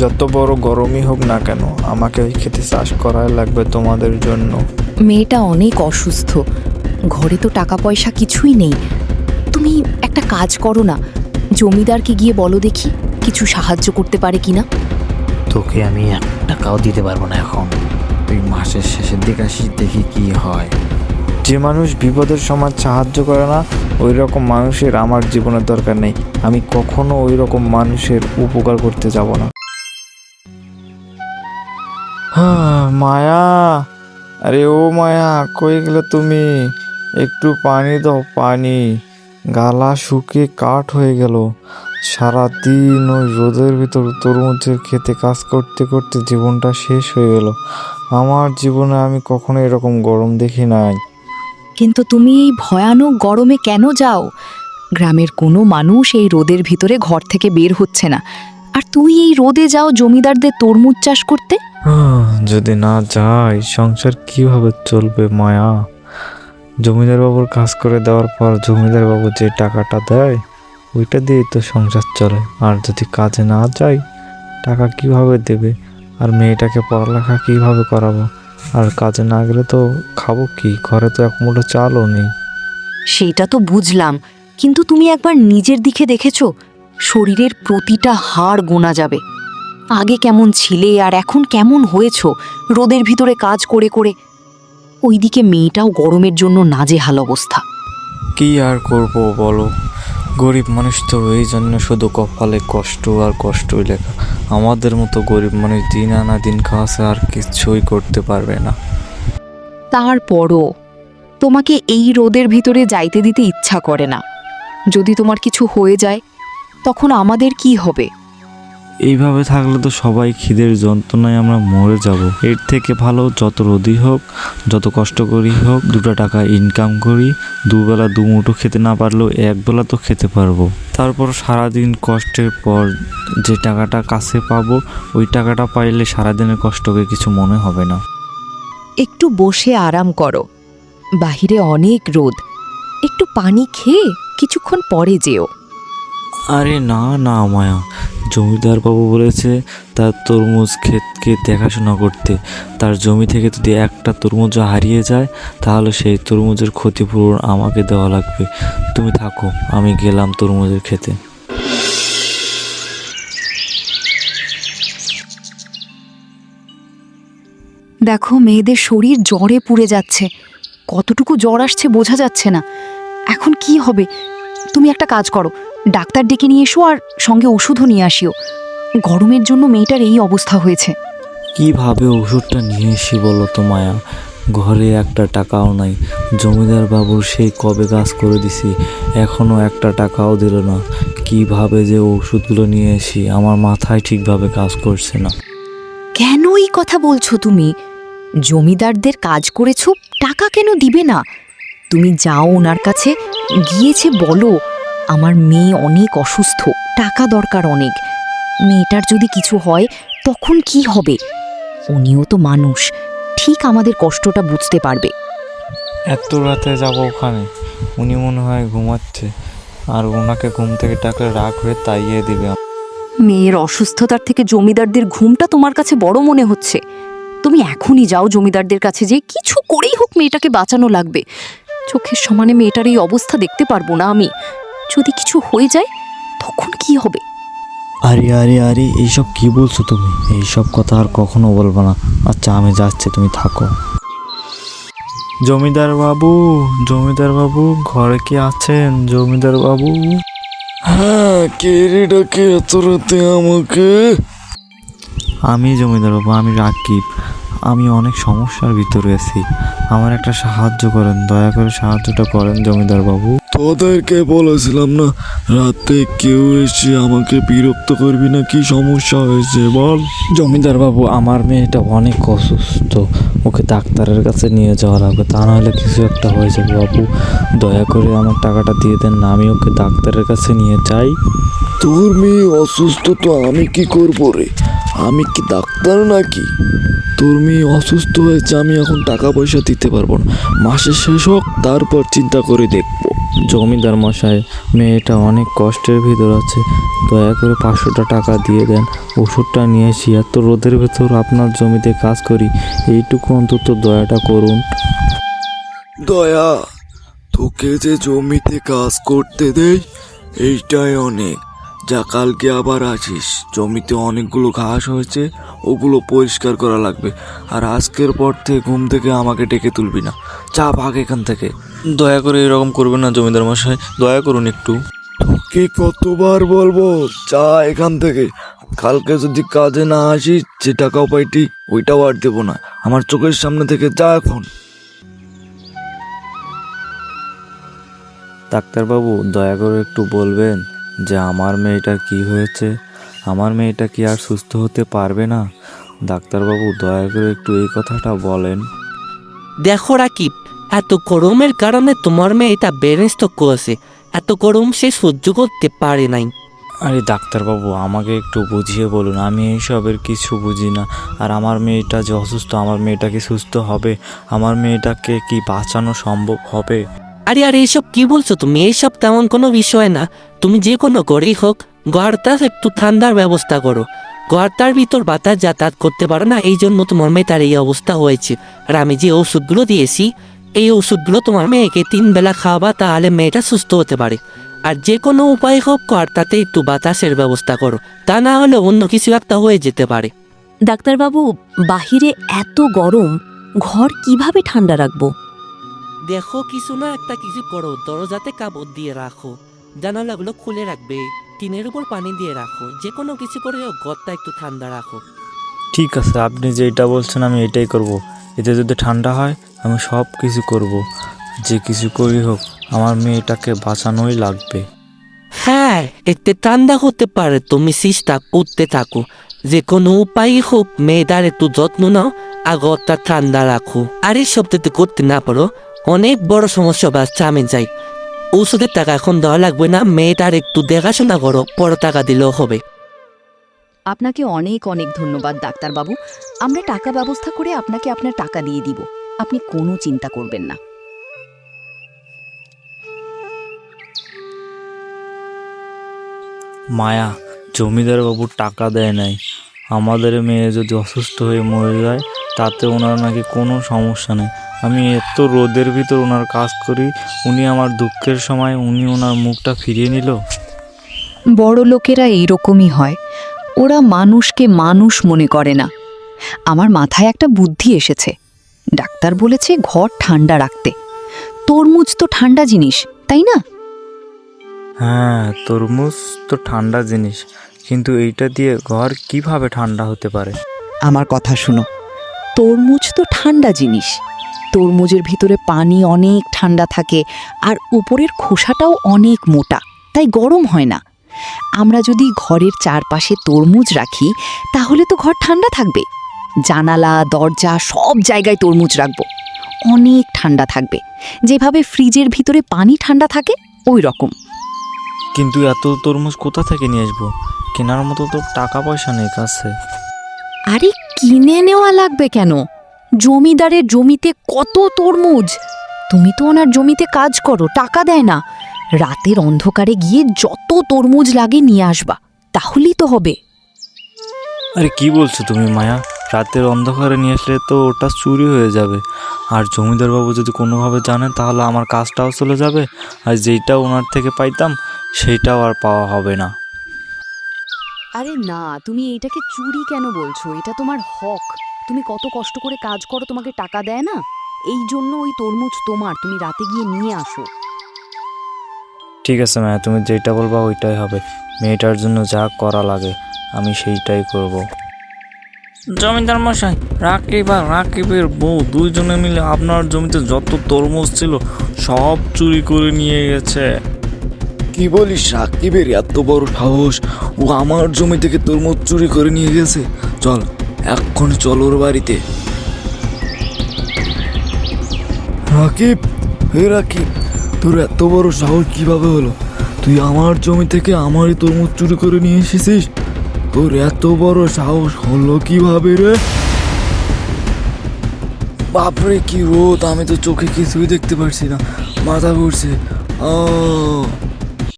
যত বড় গরমই হোক না কেন আমাকে ওই খেতে চাষ করাই লাগবে তোমাদের জন্য। মেয়েটা অনেক অসুস্থ, ঘরে তো টাকা পয়সা কিছুই নেই। তুমি একটা কাজ করো না, জমিদারকে গিয়ে বলো দেখি কিছু সাহায্য করতে পারে কিনা। তোকে আমি 1 টাকাও দিতে পারবো না এখন, তুই মাসের শেষের দিকে আসিস, দেখি কি হয়। যে মানুষ বিপদের সময় সাহায্য করে না ওই রকম মানুষের আমার জীবনের দরকার নেই। আমি কখনো ওই রকম মানুষের উপকার করতে যাব না। মায়া, আরে ও মায়া, কই গেলে তুমি? একটু পানি দাও, পানি। গালা শুকিয়ে কাঠ হয়ে গেল। সারাদিন ওই রোদের ভিতর তরমুজের খেতে কাজ করতে করতে জীবনটা শেষ হয়ে গেল। আমার জীবনে আমি কখনো এরকম গরম দেখি নাই। কিন্তু তুমি এই ভয়ানক গরমে কেন যাও? গ্রামের কোনো মানুষ এই রোদের ভিতরে ঘর থেকে বের হচ্ছে না, আর তুই এই রোদে যাও জমিদারদের তরমুজ চাষ করতে? যদি না যাই সংসার কিভাবে চলবে মায়া? জমিদার বাবুর কাজ করে দেওয়ার পর জমিদার বাবু যে টাকাটা দেয় ওইটা দিয়েই তো সংসার চলে। আর যদি কাজে না যাই টাকা কিভাবে দেবে? আর মেয়েটাকে পড়ালেখা কিভাবে করাবো? আর কাজে না গেলে তো খাবো কি? ঘরে তো এক মুঠো চালও নেই। সেটা তো বুঝলাম, কিন্তু তুমি একবার নিজের দিকে দেখেছো? শরীরের প্রতিটা হাড় গোনা যাবে। আগে কেমন ছিলে আর এখন কেমন হয়েছো রোদের ভিতরে কাজ করে করে। ওইদিকে মেয়েটাও গরমের জন্য নাজেহাল অবস্থা। কি আর করব বলো, গরিব মানুষ তো, এই জন্য শুধু কপালে কষ্ট আর কষ্টই লেখা। আমাদের মতো গরিব মানুষ দিন আনা দিন খাওয়া আর কিছুই করতে পারবে না। তারপরও তোমাকে এই রোদের ভিতরে যাইতে দিতে ইচ্ছা করে না। যদি তোমার কিছু হয়ে যায় তখন আমাদের কি হবে? এইভাবে থাকলে তো সবাই খিদের যন্ত্রণায় আমরা মরে যাব। এর থেকে ভালো যত রোদই হোক, যত কষ্ট করি হোক, 2টা টাকা ইনকাম করি। দুবেলা দুমুঠো খেতে না পারলেও একবেলা তো খেতে পারবো। তারপর সারাদিন কষ্টের পর যে টাকাটা কাছে পাবো ওই টাকাটা পাইলে সারাদিনের কষ্টকে কিছু মনে হবে না। একটু বসে আরাম করো, বাহিরে অনেক রোদ। একটু পানি খেয়ে কিছুক্ষণ পরে যেও। আরে না না মায়া, জমিদার বাবু বলেছে তার তরমুজ ক্ষেতকে দেখাশোনা করতে। তার জমি থেকে যদি একটা তরমুজ হারিয়ে যায় তাহলে সেই তরমুজের ক্ষতিপূরণ আমাকে দেওয়া লাগবে। তুমি থাকো, আমি গেলাম তরমুজের ক্ষেতে। দেখো মেয়েদের শরীর জ্বরে পুড়ে যাচ্ছে, কতটুকু জ্বর আসছে বোঝা যাচ্ছে না। এখন কি হবে? তুমি একটা কাজ করো, ডাক্তার ডেকে নিয়ে এসো আর সঙ্গে ওষুধও নিয়ে আসিও। গরমের জন্য মেয়েটার এই অবস্থা হয়েছে। কিভাবে ওষুধটা নিয়ে এসি বলো তো মায়া? ঘরে একটা টাকাও নাই। জমিদার বাবুর সেই কবে কাজ করে দিছি, এখনো একটা টাকাও দিল না। কিভাবে যে ওষুধগুলো নিয়ে আসি আমার মাথায় ঠিকভাবে কাজ করছে না। কেন এই কথা বলছো তুমি? জমিদারদের কাজ করেছো, টাকা কেন দিবে না? তুমি যাও ওনার কাছে, গিয়েছে বলো আমার মেয়ে অনেক অসুস্থ, টাকা দরকার অনেক। মেয়েটার যদি কিছু হয় তখন কি হবে? উনিও তো মানুষ, ঠিক আমাদের কষ্টটা বুঝতে পারবে। এত রাতে যাব ওখানে? উনি মনে হয় ঘুমাচ্ছে, আর ওনাকে ঘুম থেকে ডাকলে রাগ হয়ে তাইয়ে দিবে। মেয়ের অসুস্থতার থেকে জমিদারদের ঘুমটা তোমার কাছে বড় মনে হচ্ছে। তুমি এখনই যাও জমিদারদের কাছে, যে কিছু করেই হোক মেয়েটাকে বাঁচানো লাগবে। চোখের সমানে মেয়েটার এই অবস্থা দেখতে পারবো না আমি। যদি কিছু হয়ে যায় তখন কি হবে? আরে আরে আরে, এইসব কি বলছো তুমি? এইসব কথা আর কখনো বলবো না। আচ্ছা আমি যাচ্ছি, তুমি থাকো। জমিদার বাবু, জমিদার বাবু, ঘরে কি আছেন জমিদার বাবু? হ্যাঁ, কে রে ডাকে এত রাতে আমাকে? আমি জমিদার বাবু, আমি রাকিব। আমি অনেক সমস্যার ভিতরে আছি, আমার একটা সাহায্য করেন, দয়া করে সাহায্যটা করেন জমিদার বাবু। তোদেরকে বলেছিলাম না রাতে কেউ এসে আমাকে বিরক্ত করবি না? কি সমস্যা হয়েছে বল? জমিদার বাবু, আমার মেয়েটা অনেক অসুস্থ, ওকে ডাক্তারের কাছে নিয়ে যাওয়া লাগবে, তা নাহলে কিছু একটা হয়ে যাবে। বাবু দয়া করে আমার টাকাটা দিয়ে দেন না, আমি ওকে ডাক্তারের কাছে নিয়ে যাই। তোর মেয়ে অসুস্থ তো আমি কি করবো রে? আমি কি ডাক্তার নাকি? তোর মেয়ে অসুস্থ হয়েছে, আমি এখন টাকা পয়সা দিতে পারবো না। মাসের শেষ হোক, তারপর চিন্তা করে দেখবো। জমিদার মশাই, মেয়েটা অনেক কষ্টের ভিতর আছে, দয়া করে 500টা টাকা দিয়ে দেন। ওষুধটা নিয়ে এসি, এত রোদের ভেতর আপনার জমিতে কাজ করি, এইটুকু অন্তত দয়াটা করুন। দয়া, তোকে যে জমিতে কাজ করতে দেই এইটাই অনেক। যা কালকে আবার আসিস, জমিতে অনেকগুলো ঘাস হয়েছে, ওগুলো পরিষ্কার করা লাগবে। আর আজকের পর থেকে ঘুম থেকে আমাকে ডেকে তুলবি না, চা ভাগ এখান থেকে। দয়া করে এরকম করবেন না জমিদার মশাই, দয়া করুন একটু। কি কতবার বলবো, চা এখান থেকে। কালকে যদি কাজে না আসিস, যে টাকাও পাইটি ওইটাও আর দেবো না। আমার চোখের সামনে থেকে যা এখন। ডাক্তারবাবু, দয়া করে একটু বলবেন যে আমার মেয়েটার কি হয়েছে? আমার মেয়েটা কি আর সুস্থ হতে পারবে না? ডাক্তারবাবু, দয়া করে একটু এই কথাটা বলেন। দেখো রাকিব, এত গরমের কারণে তোমার মেয়েটা ব্রেনস্ট্রোক করেছে। এত গরম সে সহ্য করতে পারে নাই। আরে ডাক্তারবাবু, আমাকে একটু বুঝিয়ে বলুন, আমি এইসবের কিছু বুঝি না। আর আমার মেয়েটা যে অসুস্থ, আমার মেয়েটা কি সুস্থ হবে? আমার মেয়েটাকে কি বাঁচানো সম্ভব হবে? আরে আরে এইসব কি বলছো তুমি? এইসব তেমন কোনো বিষয় না। তুমি যে কোনো করেই হোক, ঘরটার একটু ঠান্ডার ব্যবস্থা করো। ঘরটার ভিতর বাতাস যাতায়াত করতে পারো না, এই জন্য তোমার মেয়েটার এই অবস্থা হয়েছে। আর আমি যে ওষুধগুলো দিয়েছি, এই ওষুধগুলো তোমার মেয়েকে 3 বেলা খাওয়াবা, তাহলে মেয়েটা সুস্থ হতে পারে। আর যে কোনো উপায় হোক, ঘরটাতে একটু বাতাসের ব্যবস্থা করো, তা না হলে অন্য কিছু একটা হয়ে যেতে পারে। ডাক্তারবাবু, বাহিরে এত গরম, ঘর কিভাবে ঠান্ডা রাখবো? দেখো, কিছু না একটা কিছু করো। দরজাতে কাপড় দিয়ে রাখো, জানালাগুলো খুলে রাখবে, টিনের উপর পানি দিয়ে রাখো, যে কোনো কিছু করে ঘরটা একটু ঠান্ডা রাখো। ঠিক আছে, আপনি যেটা বলছেন আমি এটাই করব। এতে যদি ঠান্ডা হয় আমি সব কিছু করব, যে কিছু করি হোক আমার মেয়েটাকে বাঁচানোই লাগবে। হ্যাঁ, এতে ঠান্ডা হতে পারে, তুমি চেষ্টা করতে থাকো। যে কোনো উপায় হোক, মেয়েটার একটু যত্ন নাও আর ঘরটা ঠান্ডা রাখো। আর এই সপ্তাহে করতে না পারো, অনেক বড় সমস্যা বাচ্চা, আমি যাই। ওষুধের টাকা এখন দেওয়া লাগবে না, মেয়েটার একটু দেখাশোনা করো, পরে টাকা দিলেও হবে। আপনাকে অনেক অনেক ধন্যবাদ ডাক্তারবাবু। আমরা টাকা ব্যবস্থা করে আপনাকে আপনার টাকা দিয়ে দিব, আপনি কোনো চিন্তা করবেন না। মায়া, জমিদার বাবু টাকা দেয় নাই। আমাদের মেয়ে যদি অসুস্থ হয়ে মরে যায় তাতে ওনার নাকি কোনো সমস্যা নেই। আমি এত রোদের ভিতর ওনার কাজ করি, উনি আমার দুঃখের সময় উনি ওনার মুখটা ফিরিয়ে নিল। বড় লোকেরা এইরকমই হয়, ওরা মানুষকে মানুষ মনে করে না। আমার মাথায় একটা বুদ্ধি এসেছে। ডাক্তার বলেছে ঘর ঠান্ডা রাখতে। তরমুজ তো ঠান্ডা জিনিস, তাই না? হ্যাঁ, তরমুজ তো ঠান্ডা জিনিস, কিন্তু এইটা দিয়ে ঘর কিভাবে ঠান্ডা হতে পারে? আমার কথা শুনো, তরমুজ তো ঠান্ডা জিনিস। তরমুজের ভিতরে পানি অনেক ঠান্ডা থাকে, আর উপরের খোসাটাও অনেক মোটা, তাই গরম হয় না। আমরা যদি ঘরের চারপাশে তরমুজ রাখি তাহলে তো ঘর ঠান্ডা থাকবে। জানালা, দরজা সব জায়গায় তরমুজ রাখবো, অনেক ঠান্ডা থাকবে। যেভাবে ফ্রিজের ভিতরে পানি ঠান্ডা থাকে ওই রকম। কিন্তু এত তরমুজ কোথা থেকে নিয়ে আসবো? কেনার মতো তো টাকা পয়সা নেই কাছে। আরে কিনে নেওয়া লাগবে কেন? জমিদারের জমিতে কত তরমুজ। তুমি তো ওনার জমিতে কাজ করো, টাকা দেয় না। রাতের অন্ধকারে গিয়ে যত তরমুজ লাগে নিয়ে আসবা, তাহলেই তো হবে। আরে কি বলছো তুমি মায়া? রাতের অন্ধকারে নিয়ে আসলে তো ওটা চুরি হয়ে যাবে। আর জমিদার বাবু যদি কোনোভাবে জানেন তাহলে আমার কাজটাও চলে যাবে, আর যেইটা ওনার থেকে পাইতাম সেইটাও আর পাওয়া হবে না। আরে না, তুমি এটাকে চুরি কেন বলছো? এটা তোমার হক। তুমি কত কষ্ট করে কাজ করো, তোমাকে টাকা দেয় না? এই জন্য ওই তরমুজ তোমার, তুমি রাতে গিয়ে নিয়ে আসো। ঠিক আছে মায়া, তুমি যেটা বলবা ওইটাই হবে। মেয়েটার জন্য যা করা লাগে আমি সেইটাই করব। জমিদার মশাই, রাকিব আর রাকিবের বউ দুইজনে মিলে আপনার জমিতে যত তরমুজ ছিল সব চুরি করে নিয়ে গেছে। কি বলিস? রাকিবের এত বড় সাহস, ও আমার জমি থেকে তরমুজ চুরি করে নিয়ে গেছে। চল, এখন চল ওর বাড়িতে। রাকিব, হে রাকিব, তোর এত বড় সাহস কিভাবে হলো? তুই আমার জমি থেকে আমারই তরমুজ চুরি করে নিয়ে এসেছিস? তোর এত বড় সাহস হলো কিভাবে রে? বাপরে কি রোদ, আমি তো চোখে কিছুই দেখতে পারছি না, মাথা ঘুরছে। ও